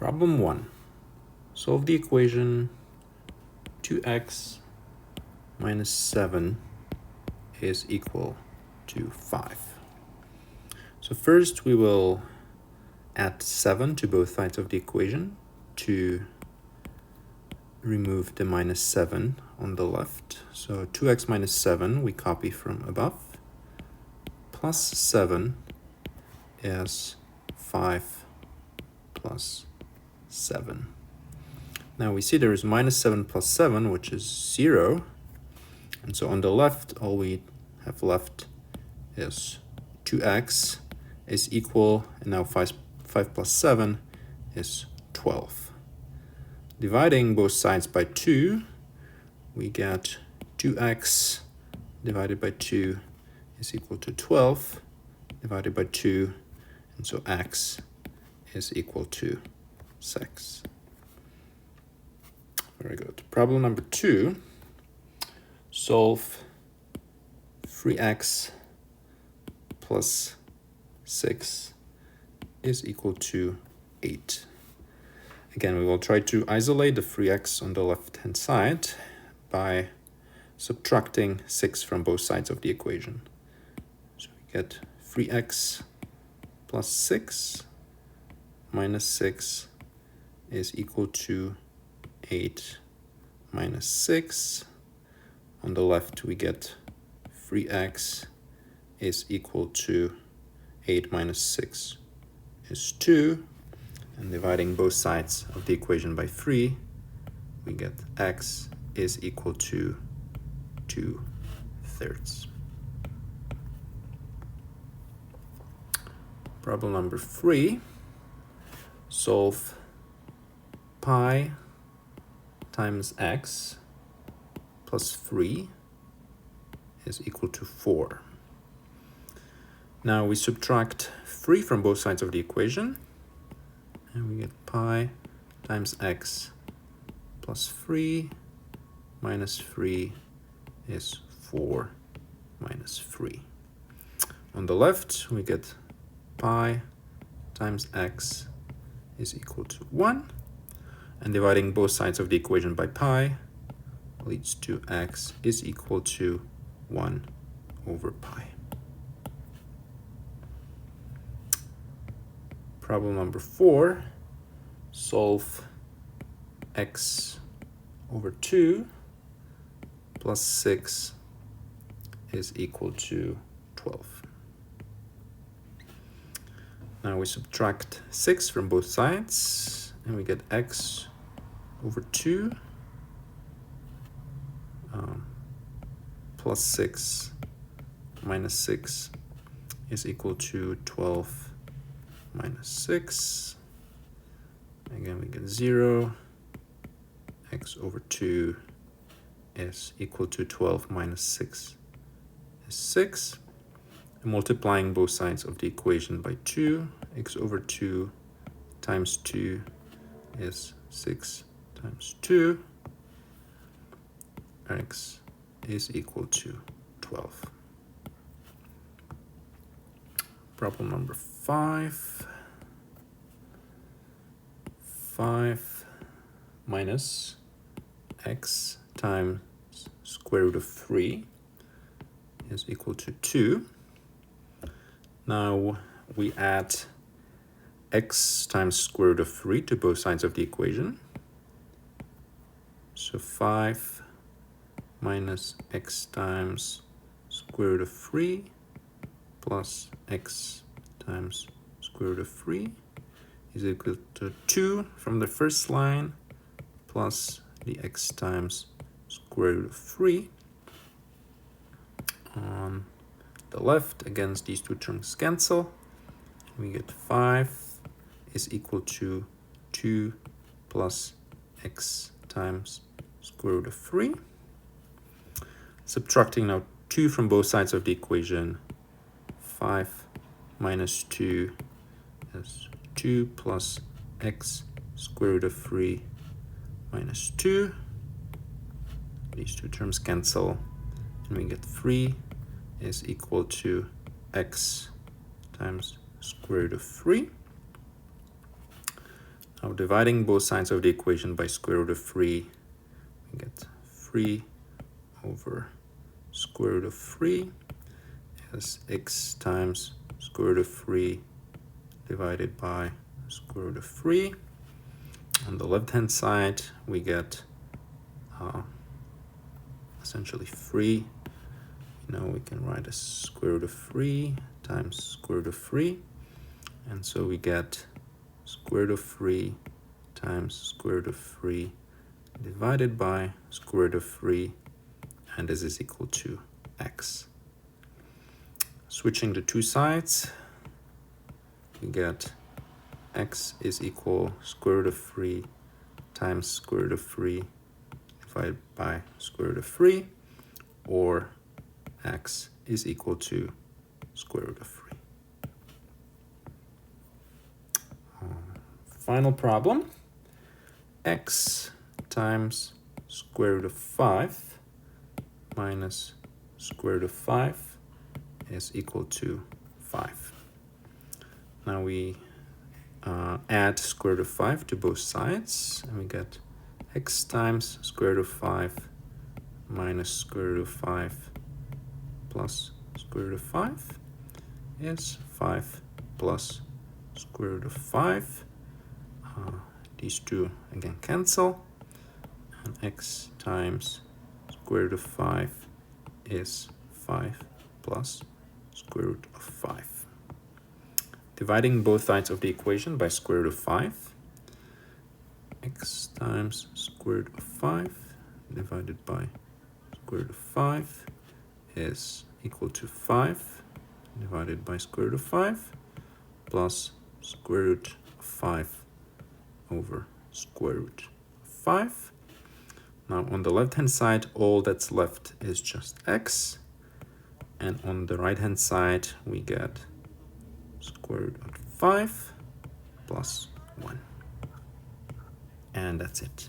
Problem 1. Solve the equation 2x minus 7 is equal to 5. So first we will add 7 to both sides of the equation to remove the minus 7 on the left. So 2x minus 7 we copy from above, plus 7 is 5 plus 7. Now we see there is minus 7 plus 7, which is 0. And so on the left, all we have left is 2x is equal, and now 5 plus 7 is 12. Dividing both sides by 2, we get 2x divided by 2 is equal to 12 divided by 2, and so x is equal to 6. Very good. Problem number 2. Solve 3x plus 6 is equal to 8. Again, we will try to isolate the 3x on the left-hand side by subtracting 6 from both sides of the equation. So we get 3x plus 6 minus 6 is equal to 8 minus 6. On the left, we get 3x is equal to 8 minus 6 is 2. And dividing both sides of the equation by 3, we get x is equal to 2/3. Problem number 3. Solve pi times x plus 3 is equal to 4. Now we subtract 3 from both sides of the equation, and we get pi times x plus 3 minus 3 is 4 minus 3. On the left, we get pi times x is equal to 1. And dividing both sides of the equation by pi leads to x is equal to 1 over pi. Problem number 4. Solve x over 2 plus 6 is equal to 12. Now we subtract 6 from both sides, and we get x over 2 plus 6 minus 6 is equal to 12 minus 6. Again, we get 0. X over 2 is equal to 12 minus 6 is 6. And multiplying both sides of the equation by 2, x over 2 times 2 is 6 times 2. X is equal to 12. Problem number 5. 5 minus x times square root of 3 is equal to 2. Now we add x times square root of 3 to both sides of the equation. So 5 minus x times square root of 3 plus x times square root of 3 is equal to 2 from the first line plus the x times square root of 3. On the left, against these two terms cancel. We get 5 is equal to 2 plus x times square root of 3. Subtracting now 2 from both sides of the equation, 5 minus 2 is 2 plus x square root of 3 minus 2. These two terms cancel, and we get 3 is equal to x times square root of 3. Now dividing both sides of the equation by square root of 3, we get 3 over square root of 3 is x times square root of 3 divided by square root of 3. On the left-hand side, we get essentially 3. Now we can write as square root of 3 times square root of 3. And so we get square root of 3 times square root of 3 divided by square root of 3, and this is equal to x. Switching the two sides, we get x is equal square root of 3 times square root of 3 divided by square root of 3, or x is equal to square root of 3. Final problem, x times square root of 5 minus square root of 5 is equal to 5. Now we add square root of 5 to both sides, and we get x times square root of 5 minus square root of 5 plus square root of 5 is 5 plus square root of 5. These two again cancel, and x times square root of 5 is 5 plus square root of 5. Dividing both sides of the equation by square root of 5, x times square root of 5 divided by square root of 5 is equal to 5 divided by square root of 5 plus square root of 5 over square root of 5. Now on the left hand side, all that's left is just x, and on the right hand side we get square root of 5 plus 1, and that's it.